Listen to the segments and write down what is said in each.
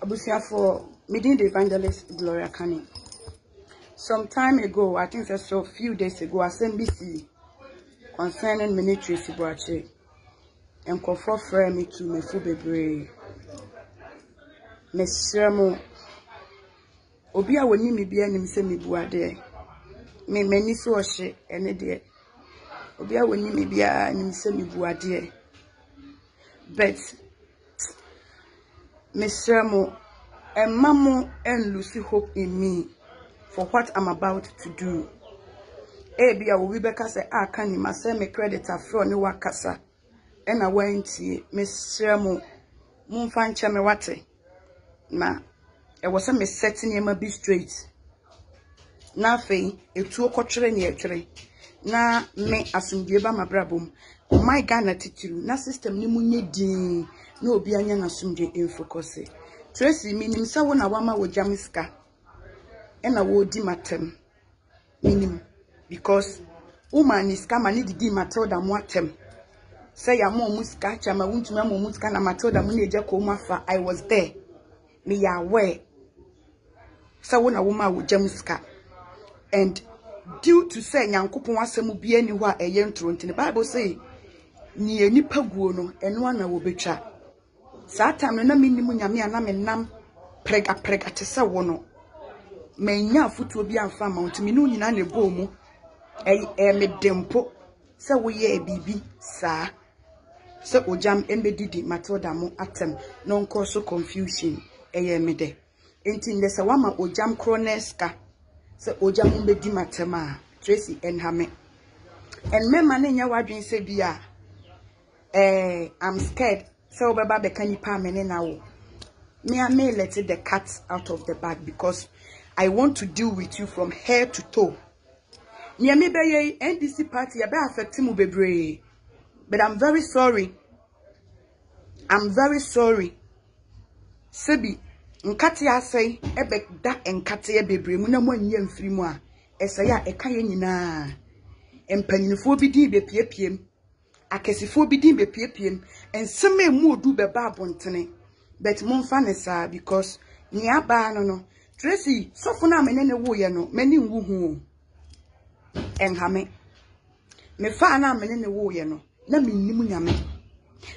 Abusia for meeting the evangelist Gloria Kani. Some time ago, I think that's so few days ago, I sent BC concerning Eii.Tracey Boakye and Akofu me to me fu bebre. Mesramo obi a woni me bia nim se me buade. Me mani so ohye ene de. Obi a woni me bia nim se me buade. But Mesramo Mamo and Lucy hope in me for what I'm about to do. Bia we beka say Kani ma say me credit afro ni wakasa. And I went to Mesramo mumfa nche me wate. Na was a me setting him be straight. Na fe etu okotwere ne etwere. Na me asumdie ba mabrabom. My Ghana titiru na system ni munye din na obi anya na asumdie enfocus. Tracy minim sa wo na wama wo jamiska. E na wo di matem. Minim because woman is kama ni di Matilda mo atem. Say ya mo muska chama wuntuma mo muska na Matilda mo na eje ko mafa. I was there. Me ya aware. Sa wo na woma wo jamiska. And due to say Nyankopon asemu bia ni ho a eye ntro ntine Bible say ni enipa guo no eno na wo betwa. Sa time na minimu nyame ana me nam prega te se wo no. Menya futuo bi amfa mount me no nyina na ebo mu. Me dempo se wo ye bibi sa. Se ojam embedidi Matilda mo atem no nko so confusion eye me de. Enti nde se wama ojam kroneska se ojam embedi matema Tracy enhame. And me man nya wadwen se bia I'm scared. So baba be can you pa me na wo. Me I may let the cat out of the bag because I want to deal with you from head to toe. Nia me be ye NDC party be affect mu bebre. But I'm very sorry. I'm very sorry. Sebi nkate asai ebe da nkate e bebre mu na mo anya mfiri mu a esaya e ka ye nyina. Empanyinfo bi din be piepiem. Akesifo bi din be piepiem. Enseme mu odu be ba abontene. But monfa ne sa because ni aba no Tracy sofo na menene wo ye no mani nwu hu enhame me fa na menene wo ye no na mennim nyame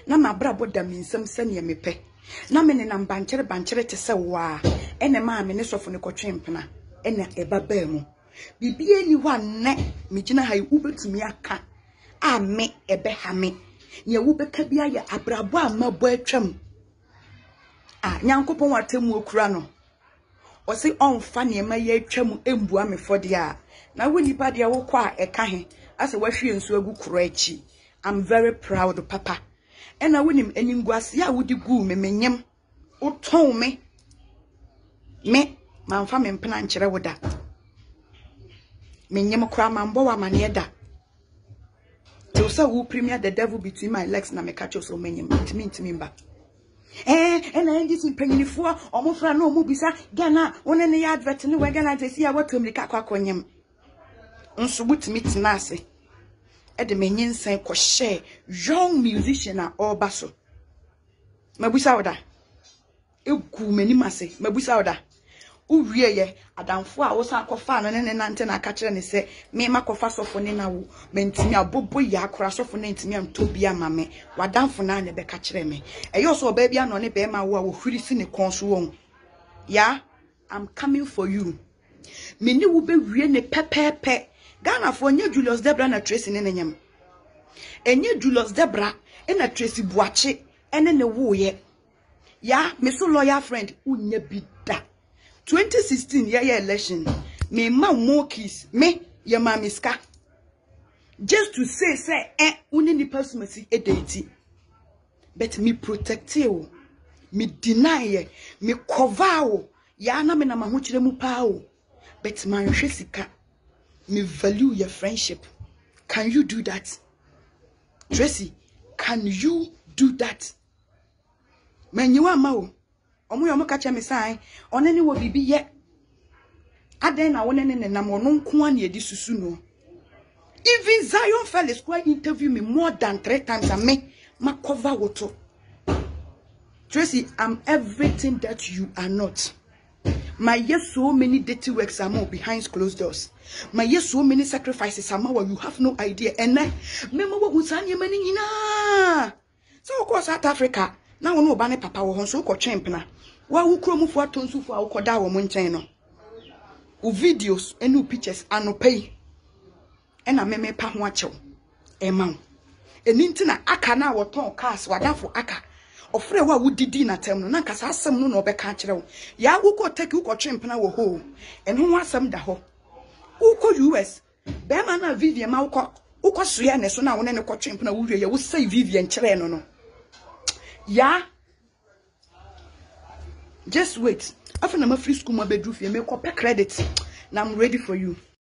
na mabrabo da minsem sane me pe na mene na bankere te se wa ene ma me ne sofo ne kotwempena ene eba ba mu bibie ni wa ne me gina ha ubetumi aka a me ebe ha me ne wubeka bia ya abrabo amabo atwam Nyankopon watemu okura no Osi onfa niema ye atwam embua me fode a na wonipa de wo kwa eka he ase wahwe nsu agu kuro achi. I'm very proud papa ena wonim eningwase a wodi gu me menyem uton me manfa me mpena nkyere woda menyem kura mambo wa mane da to say who premier the devil between my legs na me catch so menyem ntimi mba and I this in penny for omofra no mu bisa Ghana one ne ya advert ne we Ghana tesi ya watom lika kwakonyem nso butimi tena ase e de menyensan ko share young musician a obaso mabusa oda egu manim ase mabusa oda uwie ye adamfo a wo san akofa no ne nante na aka kire ne se me makofa sofo ne na wo mentimi abobo ya akora sofo ne ntimi amtobi amame wadamfo na ne be ka kire me eyo so oba bia no ne be ma wo a wo hwiri si ne konso won ya I'm coming for you me ni wo be wie ne pepepe Ghana for nya Julius Debra na Tracy ne nyam enye Julius Debra na Tracy Boakye ene ne wo ye ya me so lawyer friend unya bida 2016 year election me ma more keys me ye ma miska just to say uni ni personality edeti but me protect you me deny ye me cover wo ya na me na ma ho kire mu pa wo but man hwe sika me value your friendship. Can you do that? Tracy, can you do that? Men you are ma omo yo kacha me sai onene wo bibi ye aden na wonene ne nam ono nko an ye di susu no. Even Zion Fellows square interview me more than 3 times and me ma cover woto Tracy, I'm everything that you are not. My yes, so many dirty works are more behind closed doors. My yes, so many sacrifices are more. You have no idea. And I remember what was on your money. So, of course, South Africa now no banner papa or so called champion. Why who come for tonsu for our Kodawa Montano? U videos and new pictures and no pay. And I may pa watch you. Emma. And Nintina Aka now or ton cast, what for Aka. Ofre wa wudi di na tem no na nkasa asem no na obeka kire wo ya wuko take wuko twempena wo ho eno ho asem da ho wuko US be ma na Vivian ma wuko soya ne so na wo ne ko twempena wo hwe ya wo sai Vivian kire no no ya just wait after na ma free school ma bedru fie me ko pe credit na I'm ready for you.